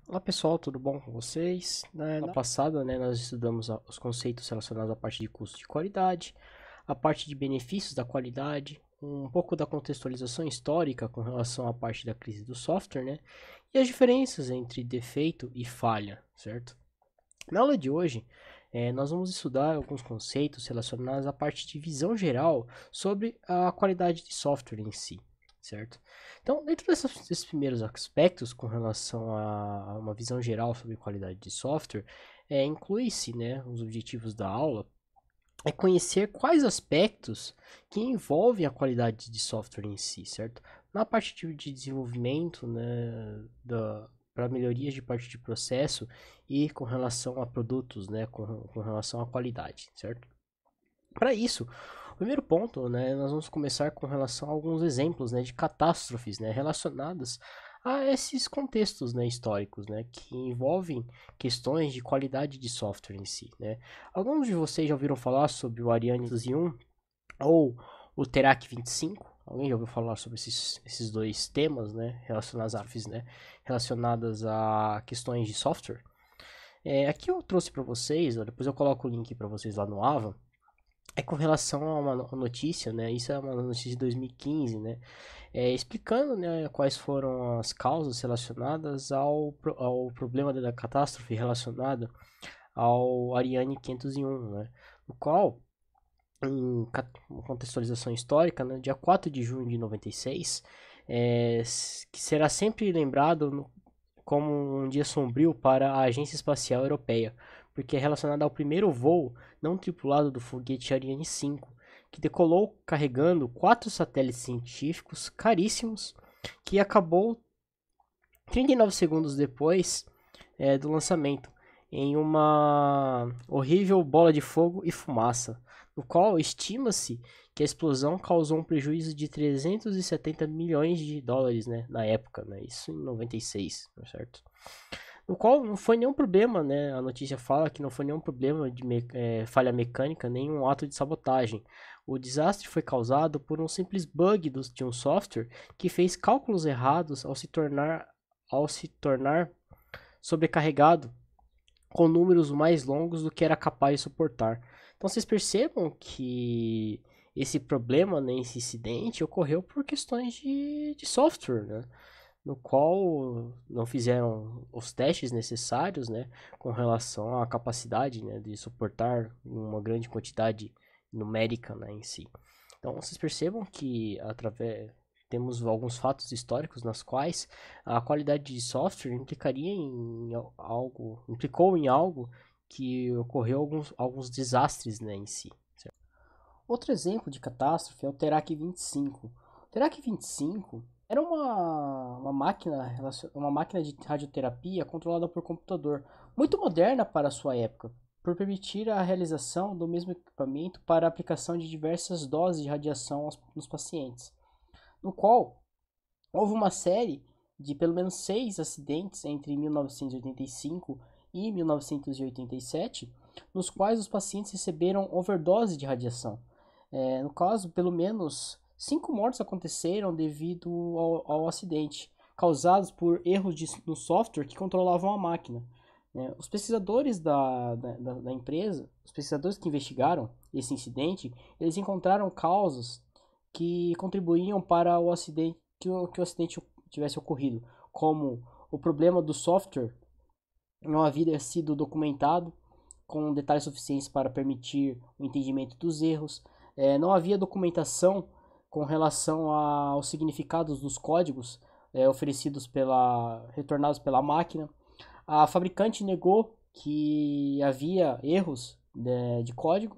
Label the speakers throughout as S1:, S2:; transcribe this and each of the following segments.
S1: Olá pessoal, tudo bom com vocês? Na passada, nós estudamos os conceitos relacionados à parte de custo de qualidade, a parte de benefícios da qualidade, um pouco da contextualização histórica com relação à parte da crise do software, e as diferenças entre defeito e falha, certo? Na aula de hoje, nós vamos estudar alguns conceitos relacionados à parte de visão geral sobre a qualidade de software em si, certo? Então, dentro desses primeiros aspectos com relação a uma visão geral sobre qualidade de software, inclui-se, os objetivos da aula, é conhecer quais aspectos que envolvem a qualidade de software em si, certo? Na parte de desenvolvimento, para melhorias de parte de processo e com relação a produtos, com relação à qualidade, certo? Para isso, o primeiro ponto, nós vamos começar com relação a alguns exemplos, de catástrofes, relacionadas a esses contextos, históricos, que envolvem questões de qualidade de software em si, Alguns de vocês já ouviram falar sobre o Ariane 201 ou o Terac 25? Alguém já ouviu falar sobre esses dois temas, relacionados a, relacionadas a questões de software? Aqui eu trouxe para vocês, depois eu coloco o link para vocês lá no Ava, é com relação a uma notícia, isso é uma notícia de 2015, explicando, quais foram as causas relacionadas ao problema da catástrofe relacionada ao Ariane 501, no qual, em contextualização histórica, dia 4 de junho de 96, que será sempre lembrado como um dia sombrio para a Agência Espacial Europeia, porque é relacionado ao primeiro voo não tripulado do foguete Ariane 5, que decolou carregando 4 satélites científicos caríssimos, que acabou 39 segundos depois do lançamento, em uma horrível bola de fogo e fumaça, no qual estima-se que a explosão causou um prejuízo de 370 milhões de dólares, na época, isso em 96, certo? No qual não foi nenhum problema, a notícia fala que não foi nenhum problema de falha mecânica, nem um ato de sabotagem. O desastre foi causado por um simples bug de um software que fez cálculos errados ao se tornar sobrecarregado com números mais longos do que era capaz de suportar. Então vocês percebam que esse problema, esse incidente, ocorreu por questões de software, no qual não fizeram os testes necessários, com relação à capacidade, de suportar uma grande quantidade numérica, em si. Então vocês percebam que temos alguns fatos históricos nas quais a qualidade de software implicou em algo que ocorreu alguns desastres, em si. Certo? Outro exemplo de catástrofe é o Terac 25. O Terac 25 era uma máquina de radioterapia controlada por computador, muito moderna para a sua época, por permitir a realização do mesmo equipamento para a aplicação de diversas doses de radiação nos pacientes, no qual houve uma série de pelo menos 6 acidentes entre 1985 e 1987, nos quais os pacientes receberam overdose de radiação. No caso, pelo menos 5 mortes aconteceram devido ao acidente, causados por erros no software que controlavam a máquina. Os pesquisadores da empresa, os pesquisadores que investigaram esse incidente, eles encontraram causas que contribuíam para o acidente, que o acidente tivesse ocorrido, como o problema do software não havia sido documentado com detalhes suficientes para permitir o entendimento dos erros, não havia documentação com relação aos significados dos códigos retornados pela máquina. A fabricante negou que havia erros de código,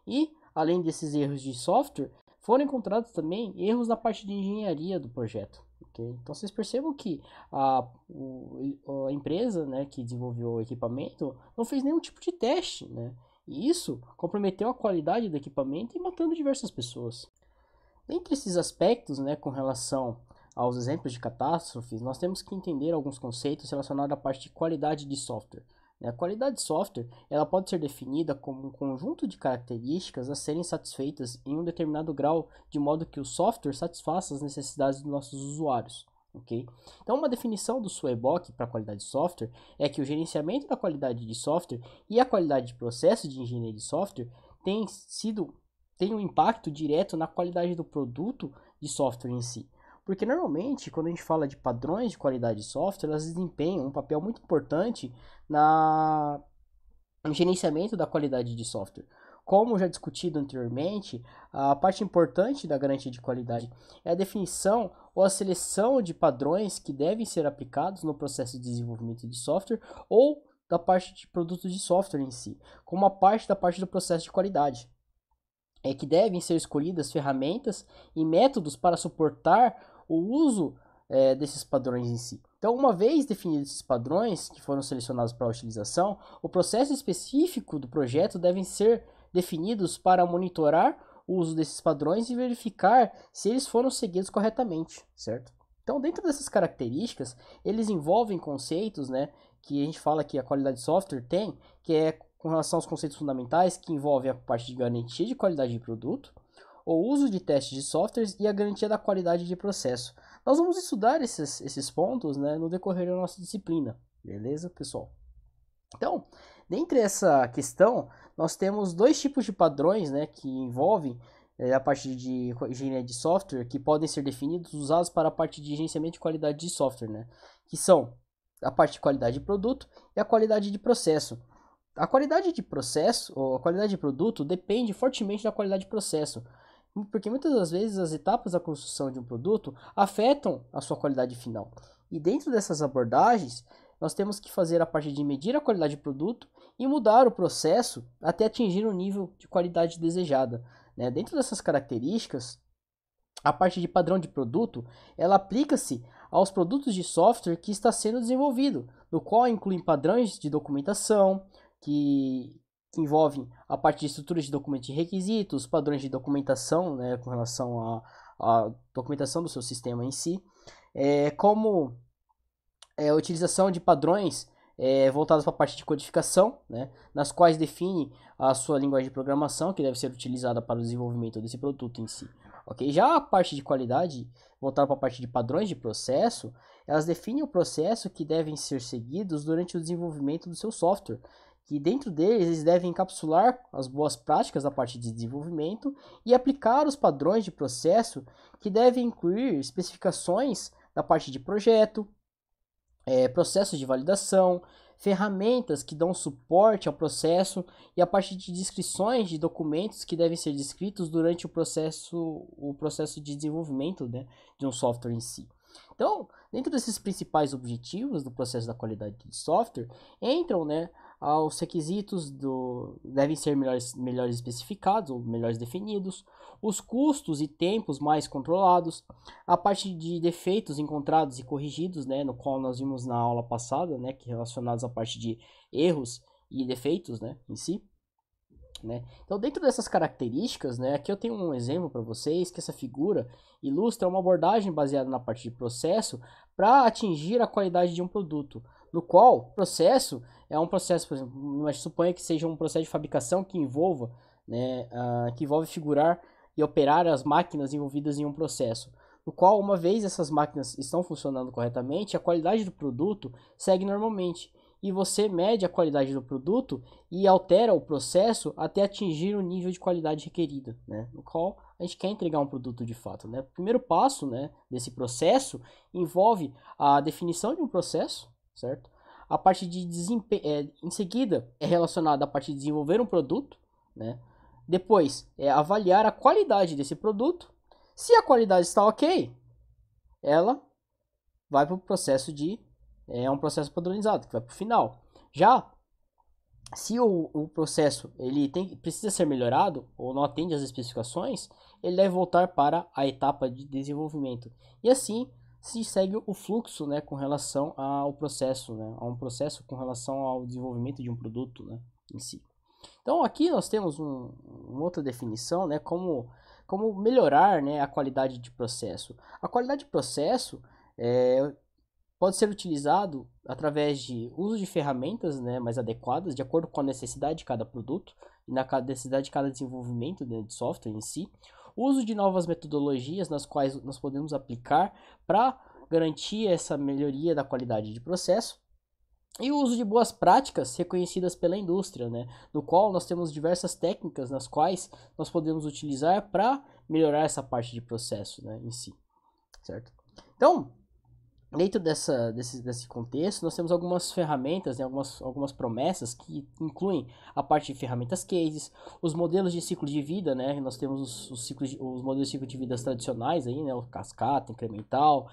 S1: e além desses erros de software, foram encontrados também erros na parte de engenharia do projeto. Okay? Então vocês percebam que a empresa, que desenvolveu o equipamento não fez nenhum tipo de teste, e isso comprometeu a qualidade do equipamento e matando diversas pessoas. Dentre esses aspectos, com relação aos exemplos de catástrofes, nós temos que entender alguns conceitos relacionados à parte de qualidade de software. A qualidade de software ela pode ser definida como um conjunto de características a serem satisfeitas em um determinado grau, de modo que o software satisfaça as necessidades dos nossos usuários. ok? Então, uma definição do SWOBOK para qualidade de software é que o gerenciamento da qualidade de software e a qualidade de processo de engenharia de software tem um impacto direto na qualidade do produto de software em si. Porque normalmente, quando a gente fala de padrões de qualidade de software, elas desempenham um papel muito importante no gerenciamento da qualidade de software. Como já discutido anteriormente, a parte importante da garantia de qualidade é a definição ou a seleção de padrões que devem ser aplicados no processo de desenvolvimento de software ou da parte de produtos de software em si, como a parte da parte do processo de qualidade. É que devem ser escolhidas ferramentas e métodos para suportar o uso desses padrões em si. Então, uma vez definidos esses padrões que foram selecionados para a utilização, o processo específico do projeto devem ser definidos para monitorar o uso desses padrões e verificar se eles foram seguidos corretamente, certo? Então, dentro dessas características, eles envolvem conceitos, né, que a gente fala que a qualidade de software tem, que é com relação aos conceitos fundamentais, que envolvem a parte de garantia de qualidade de produto, o uso de testes de softwares e a garantia da qualidade de processo. Nós vamos estudar esses pontos, né, no decorrer da nossa disciplina, beleza, pessoal? Então, dentre essa questão, nós temos dois tipos de padrões, né, que envolvem a parte de engenharia de software, que podem ser definidos, usados para a parte de gerenciamento de qualidade de software, né, que são a parte de qualidade de produto e a qualidade de processo. A qualidade de processo, ou a qualidade de produto, depende fortemente da qualidade de processo, porque muitas das vezes as etapas da construção de um produto afetam a sua qualidade final. E dentro dessas abordagens, nós temos que fazer a parte de medir a qualidade de produto e mudar o processo até atingir o nível de qualidade desejada, né? Dentro dessas características, a parte de padrão de produto, ela aplica-se aos produtos de software que está sendo desenvolvido, no qual incluem padrões de documentação, que envolvem a parte de estruturas de documento de requisitos, padrões de documentação, né, com relação à documentação do seu sistema em si, como a utilização de padrões voltados para a parte de codificação, né, nas quais define a sua linguagem de programação, que deve ser utilizada para o desenvolvimento desse produto em si. Okay? Já a parte de qualidade, voltada para a parte de padrões de processo, elas definem o processo que devem ser seguidos durante o desenvolvimento do seu software, que dentro deles eles devem encapsular as boas práticas da parte de desenvolvimento e aplicar os padrões de processo que devem incluir especificações da parte de projeto, processos de validação, ferramentas que dão suporte ao processo e a parte de descrições de documentos que devem ser descritos durante o processo de desenvolvimento, né, de um software em si. Então, dentro desses principais objetivos do processo da qualidade de software, entram, né, os requisitos devem ser melhores especificados ou melhores definidos, os custos e tempos mais controlados, a parte de defeitos encontrados e corrigidos, né, no qual nós vimos na aula passada, né, que relacionados à parte de erros e defeitos, né, em si. Né? Então, dentro dessas características, né, aqui eu tenho um exemplo para vocês, que essa figura ilustra uma abordagem baseada na parte de processo para atingir a qualidade de um produto, no qual o processo é um processo, por exemplo, mas suponha que seja um processo de fabricação que envolva, né, que envolve figurar e operar as máquinas envolvidas em um processo, no qual, uma vez essas máquinas estão funcionando corretamente, a qualidade do produto segue normalmente. E você mede a qualidade do produto e altera o processo até atingir o nível de qualidade requerida, né? No qual a gente quer entregar um produto de fato, né? O primeiro passo, né, desse processo envolve a definição de um processo, certo? A parte de em seguida é relacionada à parte de desenvolver um produto, né? Depois é avaliar a qualidade desse produto. Se a qualidade está ok, ela vai para o processo um processo padronizado, que vai para o final. Já, se o processo precisa ser melhorado ou não atende às especificações, ele deve voltar para a etapa de desenvolvimento. E assim se segue o fluxo, né, com relação ao processo, né, a um processo com relação ao desenvolvimento de um produto, né, em si. Então aqui nós temos uma outra definição, né, como melhorar, né, a qualidade de processo. A qualidade de processo pode ser utilizado através de uso de ferramentas, né, mais adequadas, de acordo com a necessidade de cada produto e na necessidade de cada desenvolvimento, né, de software em si. O uso de novas metodologias nas quais nós podemos aplicar para garantir essa melhoria da qualidade de processo. E o uso de boas práticas reconhecidas pela indústria, né? No qual nós temos diversas técnicas nas quais nós podemos utilizar para melhorar essa parte de processo, né, em si, certo? Então, dentro desse contexto, nós temos algumas ferramentas, né, algumas promessas que incluem a parte de ferramentas cases, os modelos de ciclo de vida, né? Nós temos os modelos de ciclo de vida tradicionais aí, né? O cascata, incremental.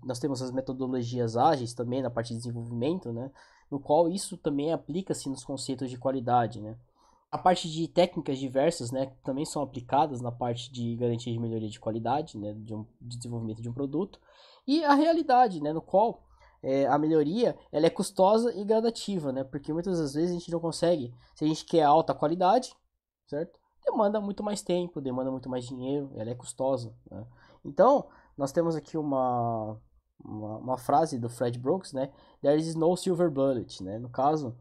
S1: Nós temos as metodologias ágeis também na parte de desenvolvimento, né? No qual isso também aplica-se nos conceitos de qualidade, né? A parte de técnicas diversas, né, também são aplicadas na parte de garantia de melhoria de qualidade, né, de desenvolvimento de um produto. E a realidade, né, no qual a melhoria ela é custosa e gradativa, né, porque muitas das vezes a gente não consegue, se a gente quer alta qualidade, certo? Demanda muito mais tempo, demanda muito mais dinheiro, ela é custosa, né? Então, nós temos aqui uma frase do Fred Brooks, né? There is no silver bullet, né? No caso,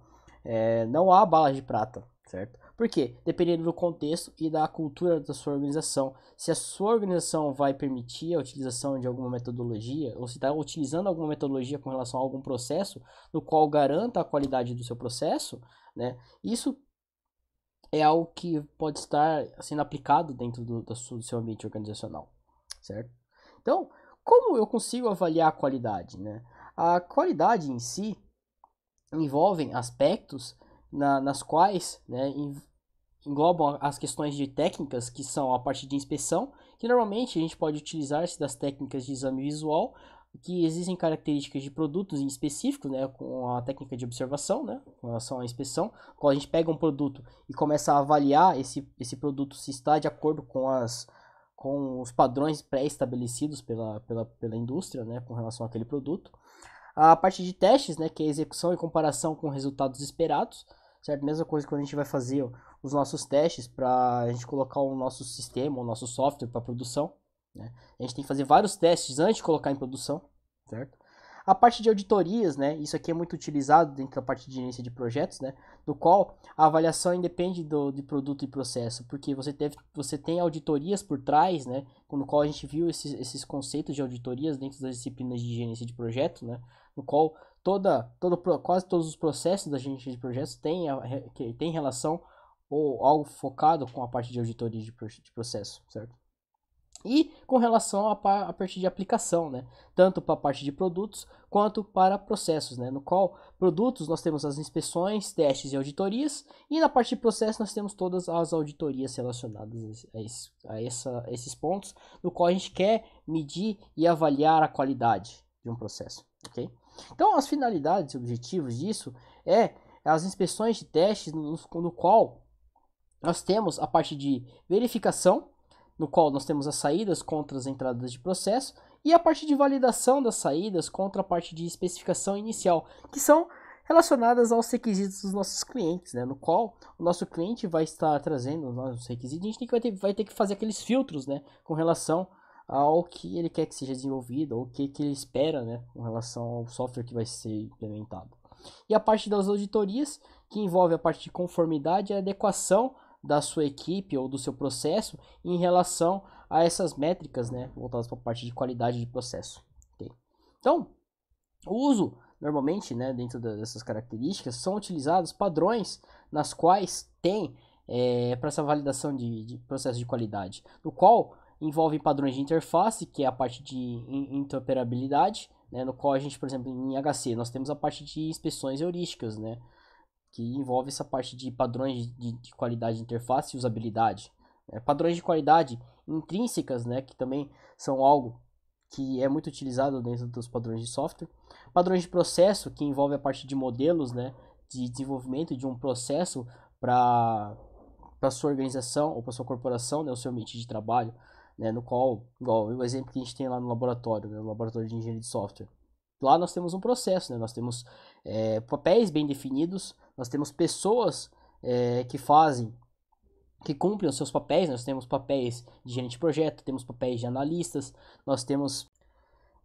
S1: não há bala de prata, certo? Por quê? Dependendo do contexto e da cultura da sua organização. Se a sua organização vai permitir a utilização de alguma metodologia, ou se está utilizando alguma metodologia com relação a algum processo, no qual garanta a qualidade do seu processo, né? Isso é algo que pode estar sendo aplicado dentro do seu ambiente organizacional, certo? Então, como eu consigo avaliar a qualidade, né? A qualidade em si envolve aspectos nas quais, né, englobam as questões de técnicas, que são a parte de inspeção, que normalmente a gente pode utilizar-se das técnicas de exame visual, que existem características de produtos em específico, né, com a técnica de observação, né, com relação à inspeção, quando a gente pega um produto e começa a avaliar esse produto se está de acordo com os padrões pré-estabelecidos pela indústria, né, com relação àquele produto. A parte de testes, né, que é a execução e comparação com resultados esperados, certo? Mesma coisa quando a gente vai fazer os nossos testes para a gente colocar o nosso sistema, o nosso software para produção, né? A gente tem que fazer vários testes antes de colocar em produção, certo? A parte de auditorias, né? Isso aqui é muito utilizado dentro da parte de gerência de projetos, né? No qual a avaliação independe de produto e processo, porque você tem auditorias por trás, né? No qual a gente viu esses conceitos de auditorias dentro das disciplinas de gerência de projeto, né? No qual quase todos os processos da gerência de projetos tem relação ou algo focado com a parte de auditoria de processo, certo? E com relação à parte de aplicação, né? Tanto para a parte de produtos quanto para processos, né? No qual produtos nós temos as inspeções, testes e auditorias, e na parte de processo nós temos todas as auditorias relacionadas a esses pontos, no qual a gente quer medir e avaliar a qualidade de um processo, ok? Então as finalidades e objetivos disso é as inspeções de testes no qual nós temos a parte de verificação, no qual nós temos as saídas contra as entradas de processo, e a parte de validação das saídas contra a parte de especificação inicial, que são relacionadas aos requisitos dos nossos clientes, né? No qual o nosso cliente vai estar trazendo os nossos requisitos, a gente vai ter que fazer aqueles filtros, né, com relação ao que ele quer que seja desenvolvido, ou o que ele espera, né, com relação ao software que vai ser implementado. E a parte das auditorias, que envolve a parte de conformidade e adequação da sua equipe ou do seu processo em relação a essas métricas, né, voltadas para a parte de qualidade de processo. Okay? Então, o uso, normalmente, né, dentro dessas características, são utilizados padrões nas quais tem para essa validação de processo de qualidade, no qual envolve padrões de interface, que é a parte de interoperabilidade, né, no qual a gente, por exemplo, em HC, nós temos a parte de inspeções heurísticas, né, que envolve essa parte de padrões de qualidade de interface e usabilidade. Padrões de qualidade intrínsecas, né, que também são algo que é muito utilizado dentro dos padrões de software. Padrões de processo, que envolve a parte de modelos, né, de desenvolvimento de um processo para sua organização ou para sua corporação, né, o seu ambiente de trabalho, né, no qual, igual o exemplo que a gente tem lá no laboratório, né, no laboratório de engenharia de software. Lá nós temos um processo, né, nós temos papéis bem definidos, nós temos pessoas que cumprem os seus papéis, nós temos papéis de gerente de projeto, temos papéis de analistas, nós temos,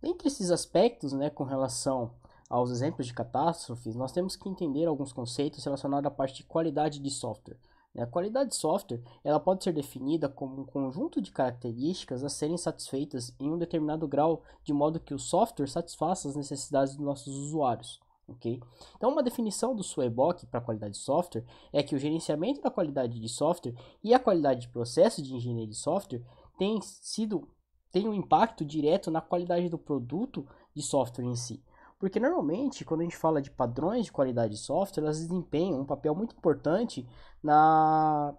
S1: entre esses aspectos, né, com relação aos exemplos de catástrofes, nós temos que entender alguns conceitos relacionados à parte de qualidade de software, A qualidade de software ela pode ser definida como um conjunto de características a serem satisfeitas em um determinado grau, de modo que o software satisfaça as necessidades dos nossos usuários. Okay? Então, uma definição do SWOBOK para a qualidade de software é que o gerenciamento da qualidade de software e a qualidade de processo de engenharia de software tem um impacto direto na qualidade do produto de software em si. Porque normalmente, quando a gente fala de padrões de qualidade de software, elas desempenham um papel muito importante no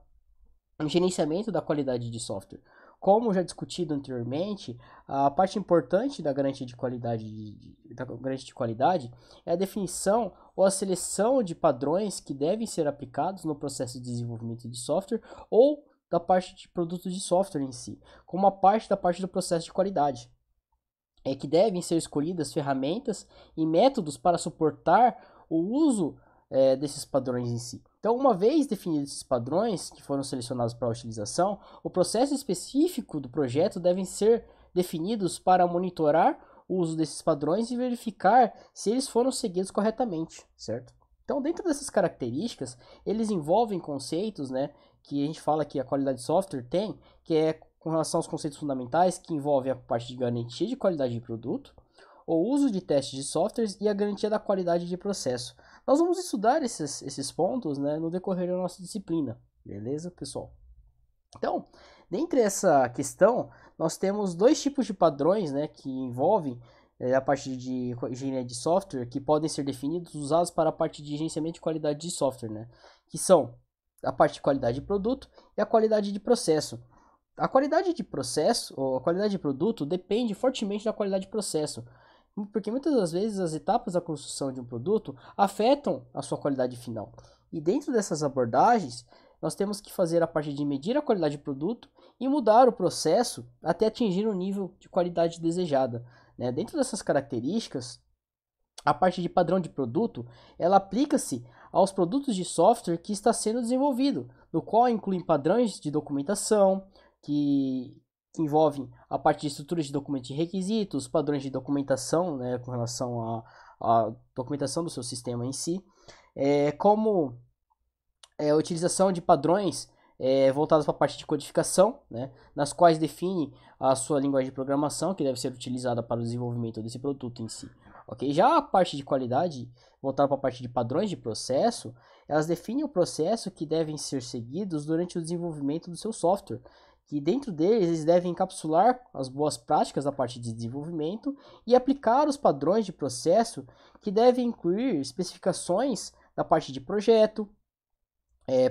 S1: gerenciamento da qualidade de software. Como já discutido anteriormente, a parte importante da garantia de qualidade é a definição ou a seleção de padrões que devem ser aplicados no processo de desenvolvimento de software ou da parte de produtos de software em si, como a parte da parte do processo de qualidade. É que devem ser escolhidas ferramentas e métodos para suportar o uso desses padrões em si. Então, uma vez definidos esses padrões que foram selecionados para a utilização, o processo específico do projeto devem ser definidos para monitorar o uso desses padrões e verificar se eles foram seguidos corretamente, certo? Então, dentro dessas características, eles envolvem conceitos, né, que a gente fala que a qualidade de software tem, que é com relação aos conceitos fundamentais, que envolvem a parte de garantia de qualidade de produto, o uso de testes de softwares e a garantia da qualidade de processo. Nós vamos estudar esses pontos, né, no decorrer da nossa disciplina, beleza, pessoal? Então, dentre essa questão, nós temos dois tipos de padrões, né, que envolvem a parte de engenharia de software, que podem ser definidos, usados para a parte de gerenciamento de qualidade de software, né, que são a parte de qualidade de produto e a qualidade de processo. A qualidade de processo, ou a qualidade de produto, depende fortemente da qualidade de processo, porque muitas das vezes as etapas da construção de um produto afetam a sua qualidade final. E dentro dessas abordagens, nós temos que fazer a parte de medir a qualidade de produto e mudar o processo até atingir o nível de qualidade desejada. Né? Dentro dessas características, a parte de padrão de produto, ela aplica-se aos produtos de software que está sendo desenvolvido, no qual incluem padrões de documentação, que envolvem a parte de estruturas de documentos de requisitos, padrões de documentação, né, com relação à documentação do seu sistema em si, como a utilização de padrões voltados para a parte de codificação, né, nas quais define a sua linguagem de programação, que deve ser utilizada para o desenvolvimento desse produto em si. Okay? Já a parte de qualidade, voltada para a parte de padrões de processo, elas definem o processo que devem ser seguidos durante o desenvolvimento do seu software, que dentro deles eles devem encapsular as boas práticas da parte de desenvolvimento e aplicar os padrões de processo que devem incluir especificações da parte de projeto,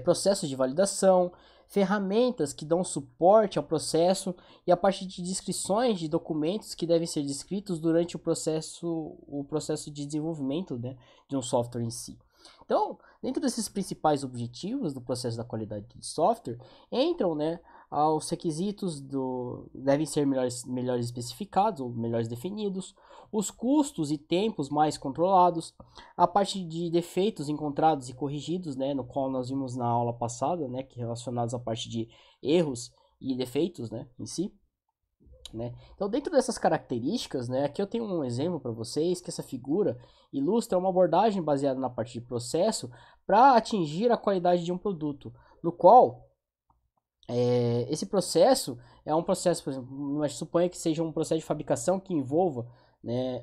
S1: processos de validação, ferramentas que dão suporte ao processo e a parte de descrições de documentos que devem ser descritos durante o processo de desenvolvimento, né, de um software em si. Então, dentro desses principais objetivos do processo da qualidade de software, entram, né, os requisitos devem ser melhores especificados ou melhores definidos, os custos e tempos mais controlados, a parte de defeitos encontrados e corrigidos, né, no qual nós vimos na aula passada, né, que relacionados à parte de erros e defeitos, né, em si. Né? Então, dentro dessas características, né, aqui eu tenho um exemplo para vocês, que essa figura ilustra uma abordagem baseada na parte de processo para atingir a qualidade de um produto, no qual esse processo é um processo, por exemplo, mas suponha que seja um processo de fabricação que envolva, né,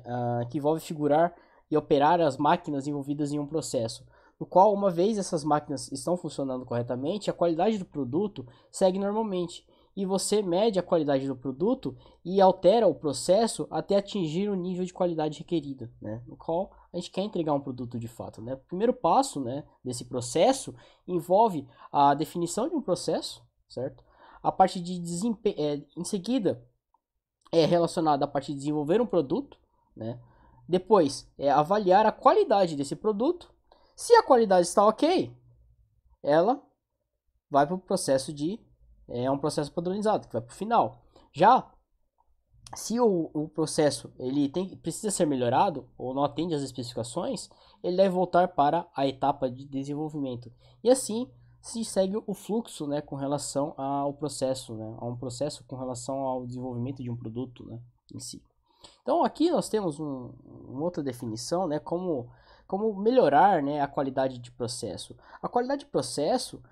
S1: que envolve figurar e operar as máquinas envolvidas em um processo, no qual, uma vez essas máquinas estão funcionando corretamente, a qualidade do produto segue normalmente. E você mede a qualidade do produto e altera o processo até atingir o nível de qualidade requerida, né? No qual a gente quer entregar um produto de fato, né? O primeiro passo, né, desse processo envolve a definição de um processo, certo? A parte de desempenho, em seguida, é relacionada à parte de desenvolver um produto, né? Depois, avaliar a qualidade desse produto. Se a qualidade está ok, ela vai para o processo um processo padronizado, que vai para o final. Já se o processo precisa ser melhorado ou não atende às especificações, ele deve voltar para a etapa de desenvolvimento. E assim se segue o fluxo, né, com relação ao processo, né, a um processo com relação ao desenvolvimento de um produto, né, em si. Então aqui nós temos uma outra definição, né, como melhorar, né, a qualidade de processo. A qualidade de processo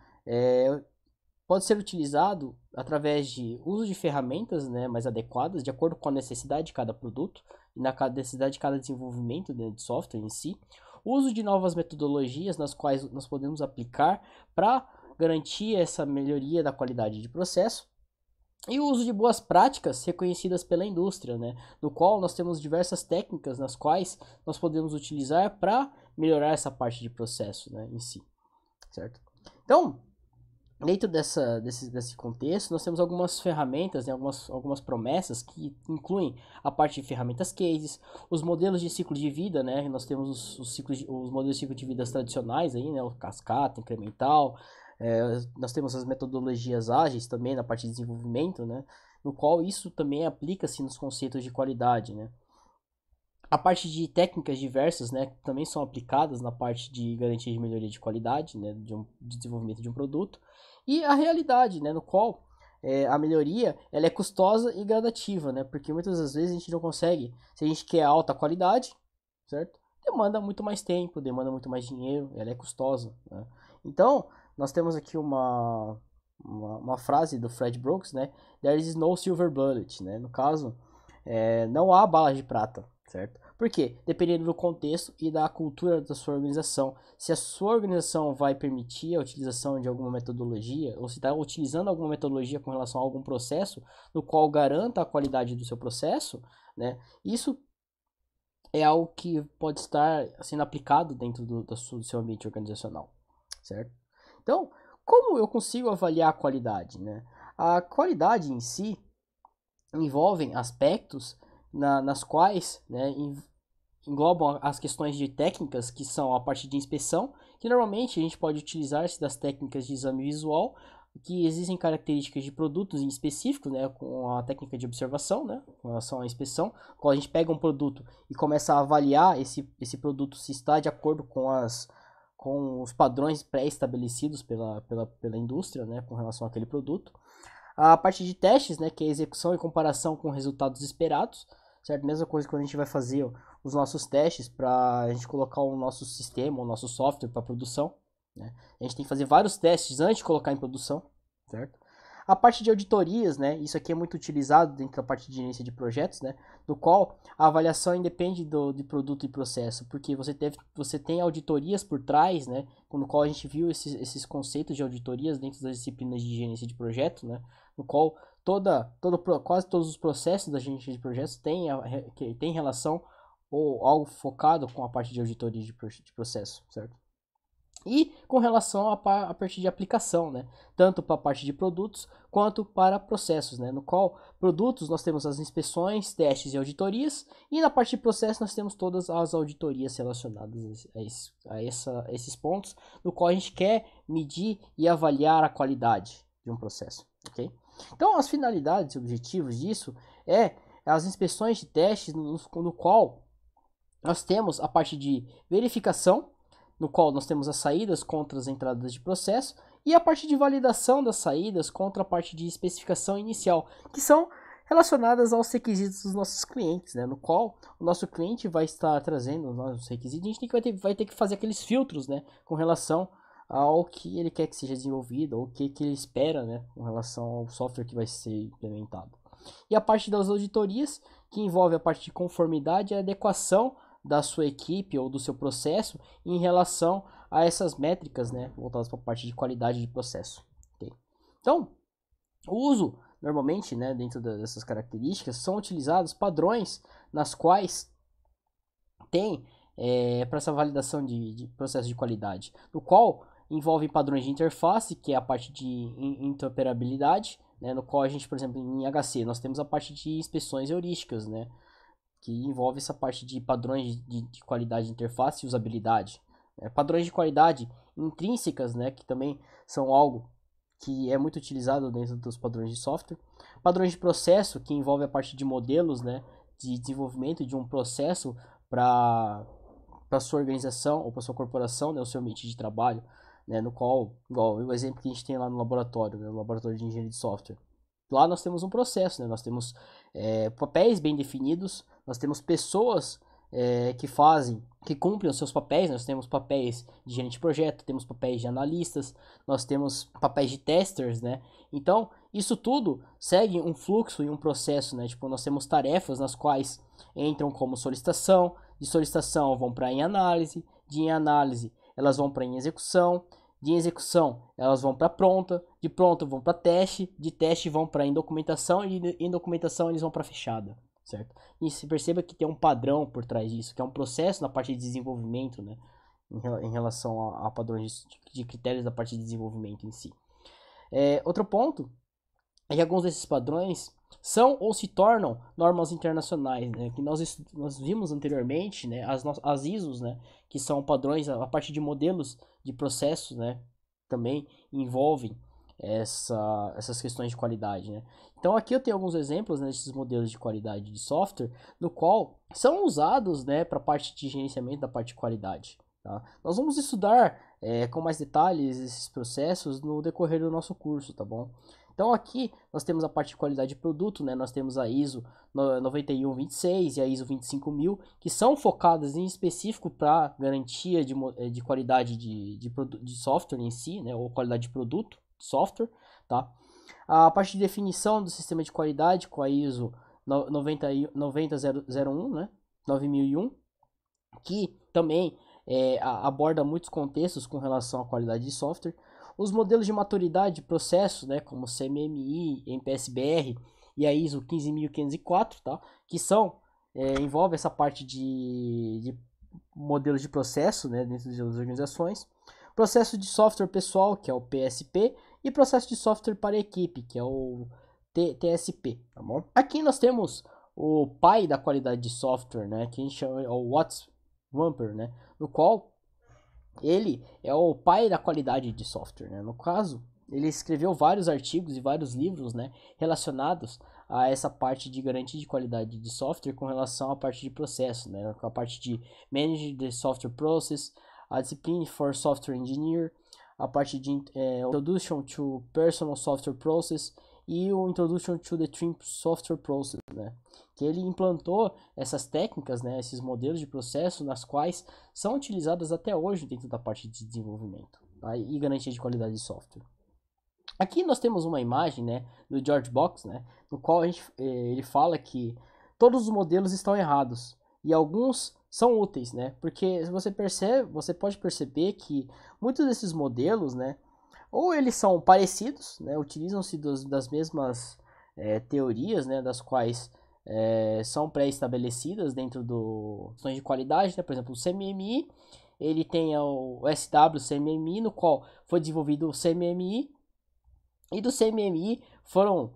S1: pode ser utilizado através de uso de ferramentas, né, mais adequadas, de acordo com a necessidade de cada produto e na necessidade de cada desenvolvimento, né, de software em si. O uso de novas metodologias nas quais nós podemos aplicar para garantir essa melhoria da qualidade de processo. E o uso de boas práticas reconhecidas pela indústria, né, no qual nós temos diversas técnicas nas quais nós podemos utilizar para melhorar essa parte de processo, né, em si, certo? Então, dentro desse contexto, nós temos algumas ferramentas, né, algumas promessas que incluem a parte de ferramentas cases, os modelos de ciclo de vida, né, nós temos os modelos de ciclo de vida tradicionais, aí, né, o cascata, incremental, nós temos as metodologias ágeis também na parte de desenvolvimento, né, no qual isso também aplica-se nos conceitos de qualidade, né. A parte de técnicas diversas, né, também são aplicadas na parte de garantia de melhoria de qualidade, né, de desenvolvimento de um produto. E a realidade, né, no qual a melhoria ela é custosa e gradativa, né, porque muitas das vezes a gente não consegue, se a gente quer alta qualidade, certo? Demanda muito mais tempo, demanda muito mais dinheiro, ela é custosa, né? Então, nós temos aqui uma frase do Fred Brooks, né? There is no silver bullet, né? No caso, não há bala de prata, certo? Por quê? Dependendo do contexto e da cultura da sua organização. Se a sua organização vai permitir a utilização de alguma metodologia, ou se está utilizando alguma metodologia com relação a algum processo, no qual garanta a qualidade do seu processo, né? Isso é algo que pode estar sendo aplicado dentro do seu ambiente organizacional, certo? Então, como eu consigo avaliar a qualidade, né? A qualidade em si envolvem aspectos nas quais, né, englobam as questões de técnicas, que são a parte de inspeção, que normalmente a gente pode utilizar-se das técnicas de exame visual, que existem características de produtos em específico, né, com a técnica de observação, né, com relação à inspeção, quando a gente pega um produto e começa a avaliar esse produto se está de acordo com os padrões pré-estabelecidos pela indústria, né, com relação àquele produto. A parte de testes, né, que é a execução e comparação com resultados esperados, certo? Mesma coisa quando a gente vai fazer os nossos testes para a gente colocar o nosso sistema, o nosso software para produção, né? A gente tem que fazer vários testes antes de colocar em produção, certo? A parte de auditorias, né? Isso aqui é muito utilizado dentro da parte de gerência de projetos, né? No qual a avaliação independe de produto e processo, porque você tem auditorias por trás, né? No qual a gente viu esses conceitos de auditorias dentro das disciplinas de gerência de projeto, né? No qual quase todos os processos da gerência de projetos tem relação ou algo focado com a parte de auditoria de processo, certo? E com relação à parte de aplicação, né? Tanto para a parte de produtos quanto para processos, né? No qual produtos nós temos as inspeções, testes e auditorias, e na parte de processo nós temos todas as auditorias relacionadas a esses pontos, no qual a gente quer medir e avaliar a qualidade de um processo, ok? Então as finalidades e objetivos disso é as inspeções de testes no qual nós temos a parte de verificação, no qual nós temos as saídas contra as entradas de processo, e a parte de validação das saídas contra a parte de especificação inicial, que são relacionadas aos requisitos dos nossos clientes, né? No qual o nosso cliente vai estar trazendo os nossos requisitos, a gente vai ter que fazer aqueles filtros, né, com relação ao que ele quer que seja desenvolvido, ou o que ele espera, né, com relação ao software que vai ser implementado. E a parte das auditorias, que envolve a parte de conformidade e adequação da sua equipe ou do seu processo em relação a essas métricas, né, voltadas para a parte de qualidade de processo. Okay? Então, o uso, normalmente, né, dentro dessas características, são utilizados padrões nas quais tem para essa validação de processo de qualidade, no qual envolve padrões de interface, que é a parte de interoperabilidade, né, no qual a gente, por exemplo, em HC, nós temos a parte de inspeções heurísticas, né, que envolve essa parte de padrões de qualidade de interface e usabilidade. Padrões de qualidade intrínsecas, né, que também são algo que é muito utilizado dentro dos padrões de software. Padrões de processo, que envolve a parte de modelos, né, de desenvolvimento de um processo para sua organização ou para sua corporação, né, o seu ambiente de trabalho, né, no qual, igual o exemplo que a gente tem lá no laboratório, né, no laboratório de engenharia de software. Lá nós temos um processo, né, nós temos papéis bem definidos, nós temos pessoas que cumprem os seus papéis. Nós temos papéis de gerente de projeto, temos papéis de analistas, nós temos papéis de testers, né? Então, isso tudo segue um fluxo e um processo, né? Tipo, nós temos tarefas nas quais entram como solicitação, de solicitação vão para em análise, de em análise elas vão para em execução, de execução elas vão para pronta, de pronta vão para teste, de teste vão para em documentação e em documentação eles vão para fechada, certo? E se perceba que tem um padrão por trás disso, que é um processo na parte de desenvolvimento, né? Em relação a padrões de critérios da parte de desenvolvimento em si. Outro ponto é que alguns desses padrões são ou se tornam normas internacionais, né? Que nós vimos anteriormente, né? As ISOs, né? Que são padrões, a parte de modelos de processos, né? Também envolvem essas questões de qualidade, né? Então aqui eu tenho alguns exemplos, né, desses modelos de qualidade de software, no qual são usados, né, para a parte de gerenciamento da parte de qualidade. Tá? Nós vamos estudar com mais detalhes esses processos no decorrer do nosso curso, tá bom? Então aqui nós temos a parte de qualidade de produto, né? Nós temos a ISO 9126 e a ISO 25000, que são focadas em específico para garantia de qualidade de software em si, né? Ou qualidade de produto, software, tá? A parte de definição do sistema de qualidade com a ISO 90001, né? 9001, que também aborda muitos contextos com relação à qualidade de software. Os modelos de maturidade de processo, né, como CMMI, MPSBR e a ISO 15504, tá? Que envolve essa parte de modelos de processo, né, dentro das organizações. Processo de software pessoal, que é o PSP, e processo de software para equipe, que é o TSP, tá bom? Aqui nós temos o pai da qualidade de software, né, que a gente chama o Watts Wamper, né, no qual ele é o pai da qualidade de software, né? No caso, ele escreveu vários artigos e vários livros, né, relacionados a essa parte de garantia de qualidade de software com relação à parte de processo, né, com a parte de Manage the Software Process, a Discipline for Software Engineer, a parte de Introduction to Personal Software Process e o Introduction to the Team Software Process, né? Que ele implantou essas técnicas, né, esses modelos de processo nas quais são utilizadas até hoje dentro da parte de desenvolvimento, tá? E garantia de qualidade de software. Aqui nós temos uma imagem, né, do George Box, né, no qual ele fala que todos os modelos estão errados e alguns são úteis, né? Porque você pode perceber que muitos desses modelos, né, ou eles são parecidos, né, utilizam-se das mesmas teorias, né, das quais são pré-estabelecidas dentro do questões de qualidade, né? Por exemplo, o CMMI, ele tem o SW-CMMI, no qual foi desenvolvido o CMMI, e do CMMI foram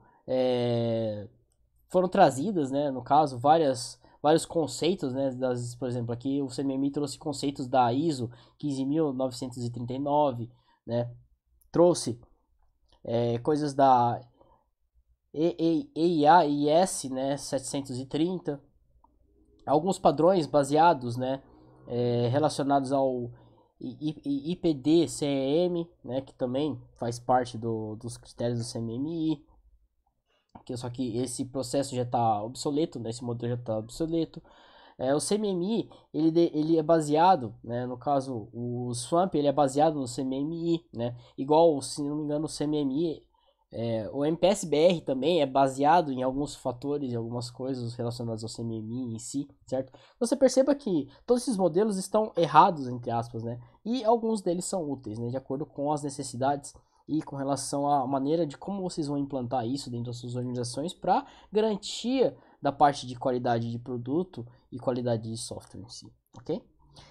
S1: trazidas, né, no caso, vários conceitos, né, por exemplo, aqui o CMMI trouxe conceitos da ISO 15939, né, trouxe coisas da EIA-IS, né, 730, alguns padrões baseados, né, relacionados ao IPD-CEM, né, que também faz parte dos critérios do CMMI, só que esse processo já está obsoleto, né, esse modelo já está obsoleto. O CMMI, ele é baseado, né, no caso, o SWAMP, ele é baseado no CMMI, né, igual, se não me engano, o CMMI, o MPSBR também é baseado em alguns fatores e algumas coisas relacionadas ao CMMI em si, certo? Você perceba que todos esses modelos estão errados, entre aspas, né, e alguns deles são úteis, né, de acordo com as necessidades e com relação à maneira de como vocês vão implantar isso dentro das suas organizações para garantia da parte de qualidade de produto e qualidade de software em si, ok?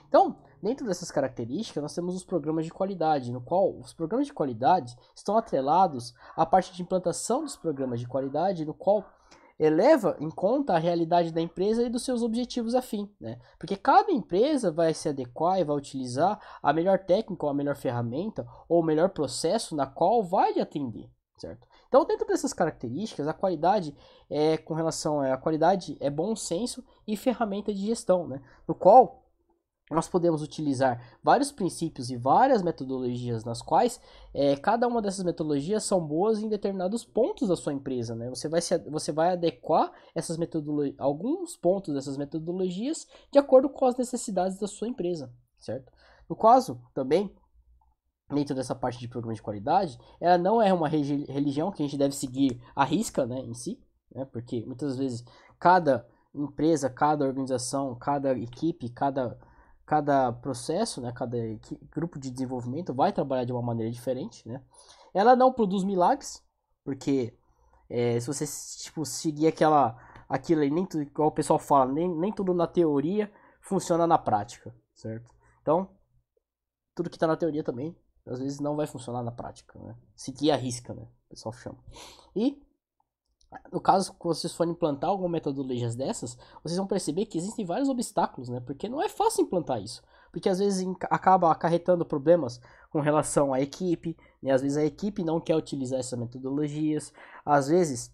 S1: Então, dentro dessas características, nós temos os programas de qualidade, no qual os programas de qualidade estão atrelados à parte de implantação dos programas de qualidade, no qual eleva em conta a realidade da empresa e dos seus objetivos a fim, né? Porque cada empresa vai se adequar e vai utilizar a melhor técnica ou a melhor ferramenta ou o melhor processo na qual vai lhe atender, certo? Então, dentro dessas características, a qualidade com relação a qualidade é bom senso e ferramenta de gestão, né? No qual nós podemos utilizar vários princípios e várias metodologias nas quais cada uma dessas metodologias são boas em determinados pontos da sua empresa, né? Você vai adequar essas metodologias, alguns pontos dessas metodologias de acordo com as necessidades da sua empresa, certo? No caso, também, dentro dessa parte de programa de qualidade, ela não é uma religião que a gente deve seguir à risca, né, em si, né? Porque muitas vezes cada empresa, cada organização, cada equipe, cada processo, né, cada grupo de desenvolvimento vai trabalhar de uma maneira diferente, né? Ela não produz milagres, porque se você tipo, seguir aquilo aí, nem tudo, igual o pessoal fala, nem tudo na teoria funciona na prática, certo? Então, tudo que está na teoria também, às vezes não vai funcionar na prática, né? Seguir a risca, né? O pessoal chama. E no caso que vocês forem implantar alguma metodologia dessas, vocês vão perceber que existem vários obstáculos, né? Porque não é fácil implantar isso. Porque às vezes acaba acarretando problemas com relação à equipe, né? Às vezes a equipe não quer utilizar essas metodologias. Às vezes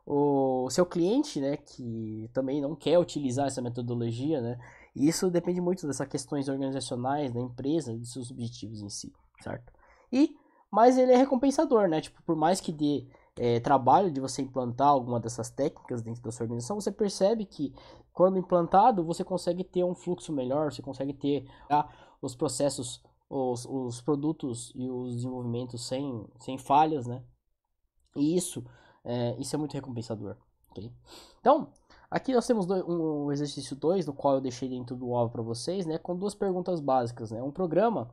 S1: o seu cliente, né, que também não quer utilizar essa metodologia, né? E isso depende muito dessas questões organizacionais da empresa, dos seus objetivos em si, certo? Mas ele é recompensador, né? Tipo, por mais que dê trabalho de você implantar alguma dessas técnicas dentro da sua organização, você percebe que quando implantado você consegue ter um fluxo melhor, você consegue ter os processos, os produtos e os desenvolvimentos sem falhas, né? E isso é muito recompensador, ok? Então, aqui nós temos um exercício 2, no qual eu deixei dentro do OVA para vocês, né? Com duas perguntas básicas, né? Um programa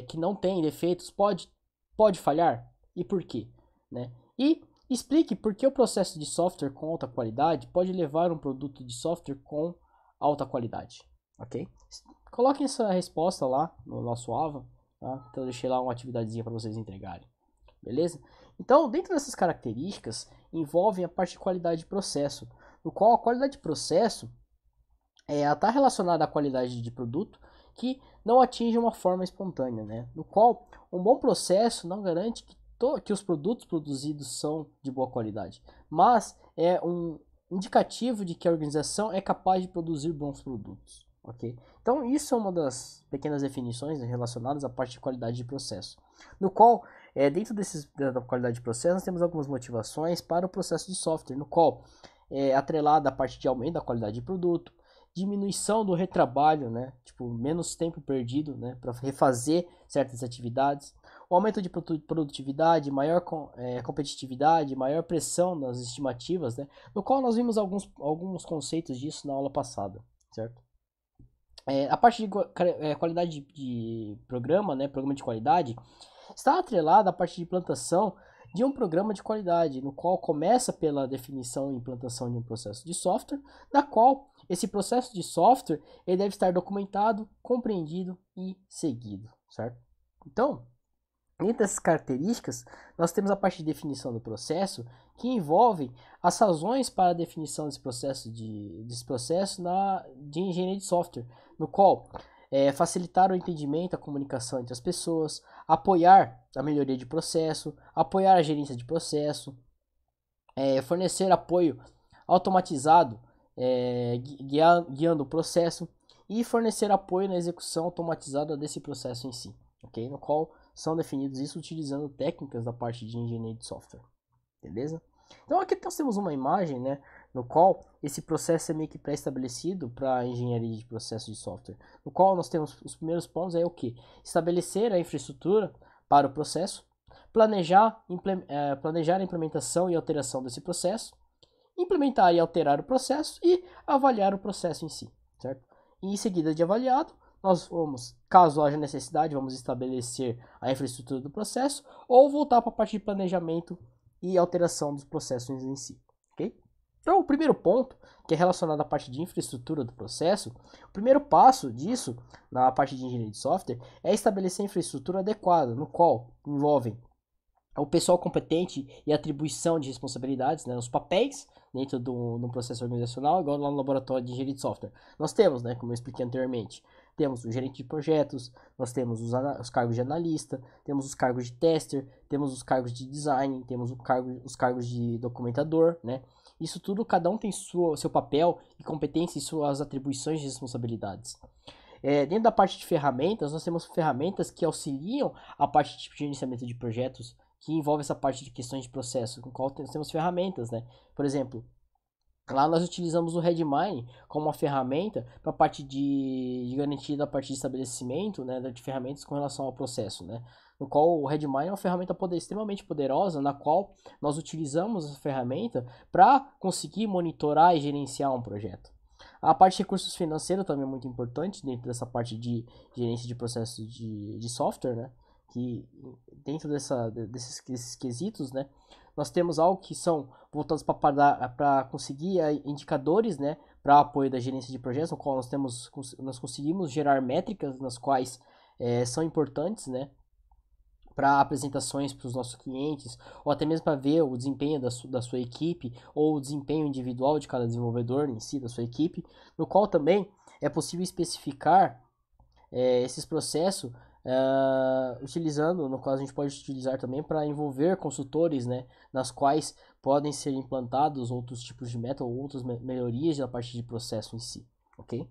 S1: que não tem defeitos pode falhar? E por quê? Né? E explique por que o processo de software com alta qualidade pode levar um produto de software com alta qualidade, ok? Coloquem essa resposta lá no nosso AVA, tá? Então eu deixei lá uma atividadezinha para vocês entregarem, beleza? Então, dentro dessas características, envolvem a parte de qualidade de processo, no qual a qualidade de processo está relacionada à qualidade de produto que não atinge uma forma espontânea, né? No qual um bom processo não garante que os produtos produzidos são de boa qualidade, mas é um indicativo de que a organização é capaz de produzir bons produtos, ok? Então isso é uma das pequenas definições relacionadas à parte de qualidade de processo, no qual dentro da qualidade de processo nós temos algumas motivações para o processo de software, no qual é atrelada a parte de aumento da qualidade de produto, diminuição do retrabalho, né? Tipo, menos tempo perdido, né? Para refazer certas atividades, o aumento de produtividade, maior competitividade, maior pressão nas estimativas, né? No qual nós vimos alguns conceitos disso na aula passada, certo? A parte de qualidade de programa, né? Programa de qualidade, está atrelada à parte de implantação de um programa de qualidade, no qual começa pela definição e implantação de um processo de software, na qual esse processo de software ele deve estar documentado, compreendido e seguido, certo? Então, dentro dessas características, nós temos a parte de definição do processo, que envolve as razões para a definição desse processo de engenharia de software, no qual facilitar o entendimento, a comunicação entre as pessoas, apoiar a melhoria de processo, apoiar a gerência de processo, fornecer apoio automatizado, guiando o processo e fornecer apoio na execução automatizada desse processo em si, ok? No qual são definidos isso utilizando técnicas da parte de engenharia de software, beleza? Então aqui nós temos uma imagem, né, no qual esse processo é meio que pré-estabelecido para a engenharia de processo de software, no qual nós temos os primeiros pontos é o que? Estabelecer a infraestrutura para o processo, planejar a implementação e alteração desse processo, implementar e alterar o processo e avaliar o processo em si, certo? E em seguida de avaliado, nós vamos, caso haja necessidade, vamos estabelecer a infraestrutura do processo ou voltar para a parte de planejamento e alteração dos processos em si, ok? Então, o primeiro ponto, que é relacionado à parte de infraestrutura do processo, o primeiro passo disso, na parte de engenharia de software, é estabelecer a infraestrutura adequada, no qual envolvem o pessoal competente e atribuição de responsabilidades, né, os papéis dentro do processo organizacional, igual lá no laboratório de engenharia de software. Nós temos, né, como eu expliquei anteriormente, temos o gerente de projetos, nós temos os cargos de analista, temos os cargos de tester, temos os cargos de design, temos os cargos de documentador, né? Isso tudo, cada um tem seu papel e competência e suas atribuições e responsabilidades. Dentro da parte de ferramentas, nós temos ferramentas que auxiliam a parte de gerenciamento de projetos, que envolve essa parte de questões de processo, com qual temos ferramentas, né? Por exemplo, lá nós utilizamos o Redmine como uma ferramenta para a parte de garantia da parte de estabelecimento, né, de ferramentas com relação ao processo, né? No qual o Redmine é uma ferramenta extremamente poderosa, na qual nós utilizamos essa ferramenta para conseguir monitorar e gerenciar um projeto. A parte de recursos financeiros também é muito importante dentro dessa parte de gerência de processos de software, né? Que dentro desses quesitos, né? Nós temos algo que são voltados para conseguir indicadores, né? Para apoio da gerência de projetos, no qual nós conseguimos gerar métricas nas quais são importantes, né? Para apresentações para os nossos clientes, ou até mesmo para ver o desempenho da sua equipe, ou o desempenho individual de cada desenvolvedor em si, da sua equipe, no qual também é possível especificar esses processos utilizando, no qual a gente pode utilizar também para envolver consultores, né, nas quais podem ser implantados outros tipos de método ou outras melhorias da parte de processo em si, ok?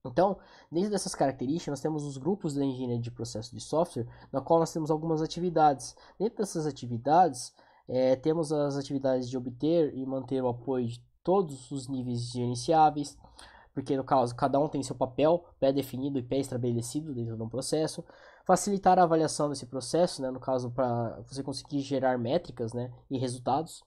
S1: Então, dentro dessas características, nós temos os grupos da engenharia de processo de software, na qual nós temos algumas atividades. Dentro dessas atividades, temos as atividades de obter e manter o apoio de todos os níveis gerenciáveis, porque no caso, cada um tem seu papel pré-definido e pré-estabelecido dentro de um processo. Facilitar a avaliação desse processo, né, no caso, para você conseguir gerar métricas, né, e resultados.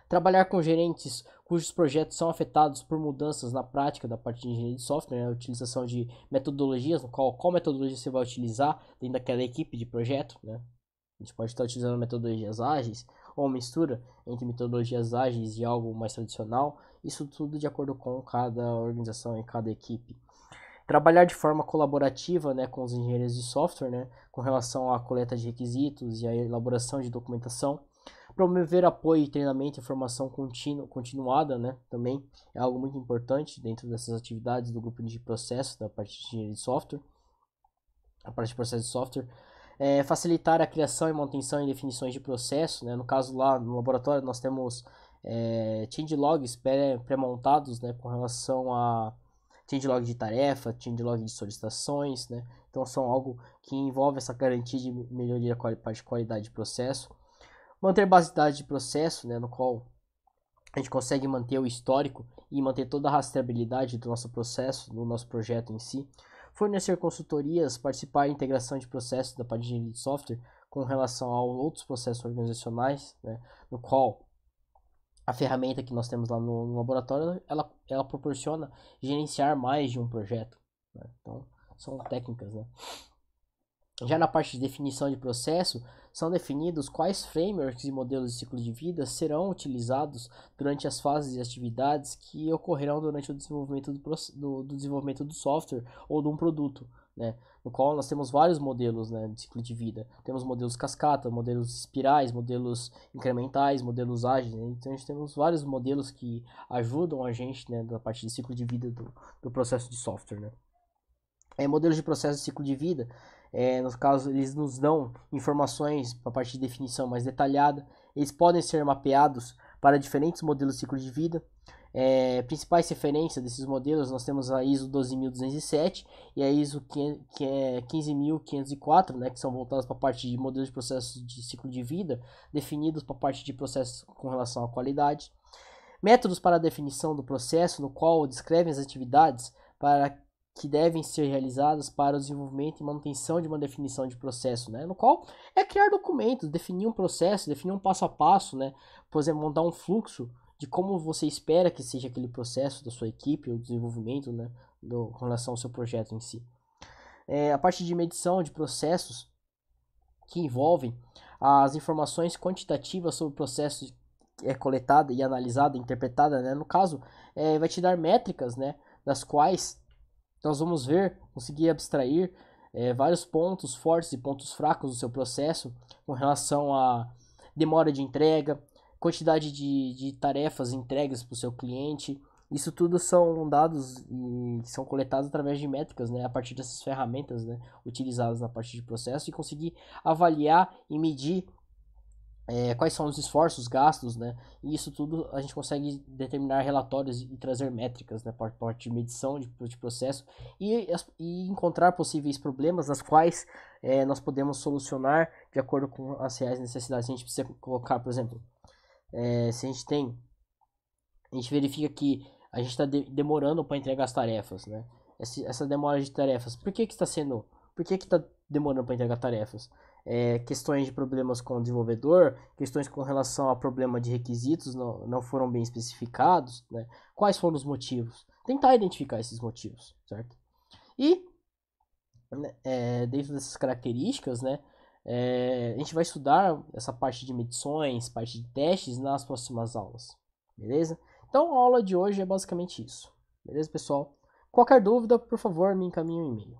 S1: Trabalhar com gerentes cujos projetos são afetados por mudanças na prática da parte de engenharia de software, né? A utilização de metodologias, no qual metodologia você vai utilizar dentro daquela equipe de projeto, né? A gente pode estar utilizando metodologias ágeis ou uma mistura entre metodologias ágeis e algo mais tradicional, isso tudo de acordo com cada organização e cada equipe. Trabalhar de forma colaborativa, né, com os engenheiros de software, né, com relação à coleta de requisitos e à elaboração de documentação. Promover apoio, treinamento e formação continuada, né, também é algo muito importante dentro dessas atividades do grupo de processo, da parte de engenharia de software, a parte de processo de software. Facilitar a criação e manutenção e definições de processo, né, no caso lá no laboratório nós temos changelogs pré-montados, né, com relação a changelog de tarefa, changelog de solicitações, né, então são algo que envolve essa garantia de melhoria da parte de qualidade de processo. Manter base de dados de processo, né, no qual a gente consegue manter o histórico e manter toda a rastreabilidade do nosso processo, do nosso projeto em si. Fornecer consultorias, participar da integração de processos da parte de engenharia de software com relação a outros processos organizacionais, né, no qual a ferramenta que nós temos lá no laboratório, ela proporciona gerenciar mais de um projeto, né? Então, são técnicas, né? Já na parte de definição de processo, são definidos quais frameworks e modelos de ciclo de vida serão utilizados durante as fases e atividades que ocorrerão durante o desenvolvimento do desenvolvimento do software ou de um produto, né? No qual nós temos vários modelos, né, de ciclo de vida. Temos modelos cascata, modelos espirais, modelos incrementais, modelos ágeis, né? Então a gente temos vários modelos que ajudam a gente, né, da parte de ciclo de vida do processo de software, né? Modelos de processo de ciclo de vida, no caso, eles nos dão informações para a parte de definição mais detalhada. Eles podem ser mapeados para diferentes modelos de ciclo de vida. Principais referências desses modelos, nós temos a ISO 12207 e a ISO 15504, né, que são voltadas para a parte de modelos de processo de ciclo de vida, definidos para a parte de processo com relação à qualidade. Métodos para a definição do processo, no qual descrevem as atividades para que devem ser realizadas para o desenvolvimento e manutenção de uma definição de processo, né? No qual é criar documentos, definir um processo, definir um passo a passo, né? Por exemplo, montar um fluxo de como você espera que seja aquele processo da sua equipe, o desenvolvimento, né, com relação ao seu projeto em si. A parte de medição de processos que envolvem as informações quantitativas sobre o processo coletada e analisada, interpretada, né? No caso, vai te dar métricas, né, das quais nós vamos conseguir abstrair vários pontos fortes e pontos fracos do seu processo com relação à demora de entrega, quantidade de tarefas entregues para o seu cliente. Isso tudo são dados que são coletados através de métricas, né, a partir dessas ferramentas, né, utilizadas na parte de processo, e conseguir avaliar e medir quais são os esforços gastos, né? E isso tudo a gente consegue determinar relatórios e trazer métricas, né? Por parte de medição de processo e encontrar possíveis problemas, as quais nós podemos solucionar de acordo com as reais necessidades. A gente precisa colocar, por exemplo, se a gente verifica que a gente está demorando para entregar as tarefas, né? Essa demora de tarefas, por que está demorando para entregar tarefas? Questões de problemas com o desenvolvedor, questões com relação a problema de requisitos não foram bem especificados, né? Quais foram os motivos? Tentar identificar esses motivos, certo? E dentro dessas características, né, a gente vai estudar essa parte de medições, parte de testes nas próximas aulas, beleza? Então a aula de hoje é basicamente isso, beleza, pessoal? Qualquer dúvida, por favor, me encaminhe um e-mail.